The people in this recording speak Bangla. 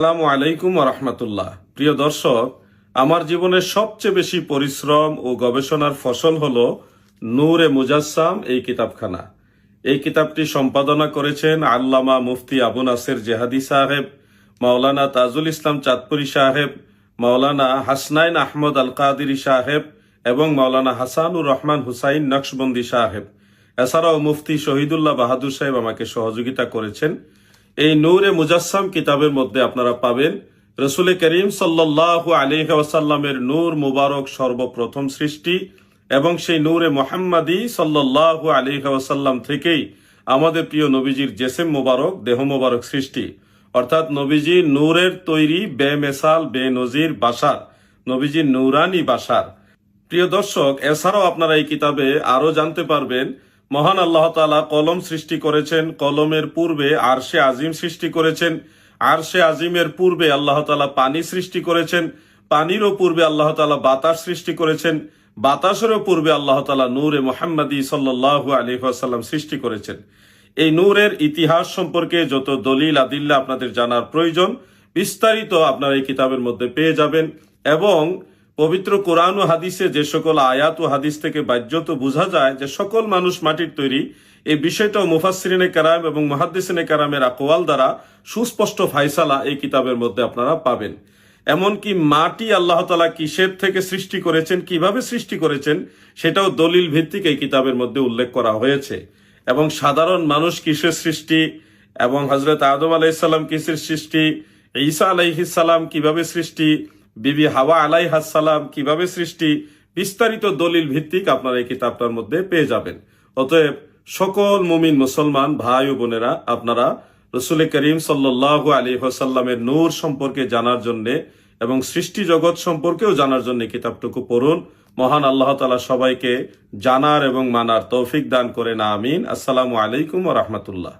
আসসালামু আলাইকুম ওয়া রাহমাতুল্লাহ। প্রিয় দর্শক, আমার জীবনের সবচেয়ে বেশি পরিশ্রম ও গবেষণার ফসল হলো নূরে মুজাসসাম এই কিতাবখানা। এই কিতাবটি সম্পাদনা করেছেন আল্লামা মুফতি আবু নাসের জেহাদি সাহেব, মাওলানা তাজুল ইসলাম চাঁদপুরি সাহেব, মাওলানা হাসনাইন আহমদ আল কাদিরি সাহেব এবং মাওলানা হাসানুর রহমান হুসাইন নকশবন্দি সাহেব। এছাড়াও মুফতি শহীদুল্লাহ বাহাদুর সাহেব আমাকে সহযোগিতা করেছেন। এই নূরে মুজাসসাম কিতাবের মধ্যে আপনারা পাবেন রসুল করিম সাল্লাল্লাহু আলাইহি ওয়াসাল্লামের নূর মুবারক সর্বপ্রথম সৃষ্টি এবং সেই নূরে মুহাম্মাদি সাল্লাল্লাহু আলাইহি ওয়াসাল্লাম থেকেই আমাদের প্রিয় নবীজির জেসেম মুবারক, দেহ মুবারক সৃষ্টি, অর্থাৎ নবীজির নূরের তৈরি বেমেসাল বেনজির বাসার, নবীজির নূরানি বাসার। প্রিয় দর্শক, এছাড়াও আপনারা এই কিতাবে আরো জানতে পারবেন মহান আল্লাহ তাআলা কলম সৃষ্টি করেছেন, কলমের পূর্বে আরশে আজিম সৃষ্টি করেছেন, আরশে আজিমের পূর্বে আল্লাহ তাআলা পানি সৃষ্টি করেছেন, পানিরও পূর্বে আল্লাহ তাআলা বাতাস সৃষ্টি করেছেন, বাতাসেরও পূর্বে আল্লাহ তাআলা নূরে মুহাম্মাদি সাল্লাল্লাহু আলাইহি ওয়াসাল্লাম সৃষ্টি করেছেন। এই নূরের ইতিহাস সম্পর্কে যত দলিল আদিল্লা আপনাদের জানার প্রয়োজন বিস্তারিত আপনারা এই কিতাবের মধ্যে পেয়ে যাবেন। এবং পবিত্র কোরআন ও হাদিসে যে সকল আয়াত ও হাদিস থেকে বাহ্যত বোঝা যায় যে সকল মানুষ মাটির তৈরি, এই বিষয়টাও মুফাসসিরিনে কেরাম এবং মুহাদ্দিসিনে কেরামের আকওয়াল দ্বারা সুস্পষ্ট ফায়সালা এই কিতাবের মধ্যে আপনারা পাবেন। এমনকি মাটি আল্লাহ তাআলা কিসের থেকে সৃষ্টি করেছেন, কিভাবে সৃষ্টি করেছেন, সেটাও দলিল ভিত্তিক এই কিতাবের মধ্যে উল্লেখ করা হয়েছে। এবং সাধারণ মানুষ কিসের সৃষ্টি, এবং হযরত আদম আলাইহিস সালাম কিসের সৃষ্টি, ঈসা আলাইহিস সালাম কিভাবে সৃষ্টি, বিবি হাওয়া আলাইহাস সালাম কিভাবে সৃষ্টি, বিস্তারিত দলিল ভিত্তিক আপনারা এই কিতাবটার মধ্যে পেয়ে যাবেন। অতএব সকল মুমিন মুসলমান ভাই ও বোনেরা, আপনারা রসুল করিম সাল্লাল্লাহু আলাইহি ওয়াসাল্লামের নূর সম্পর্কে জানার জন্য এবং সৃষ্টি জগৎ সম্পর্কেও জানার জন্য কিতাবটুকু পড়ুন। মহান আল্লাহ তাআলা সবাইকে জানার এবং মানার তৌফিক দান করেন, আমিন। আসসালামু আলাইকুম ওয়া রাহমাতুল্লাহ।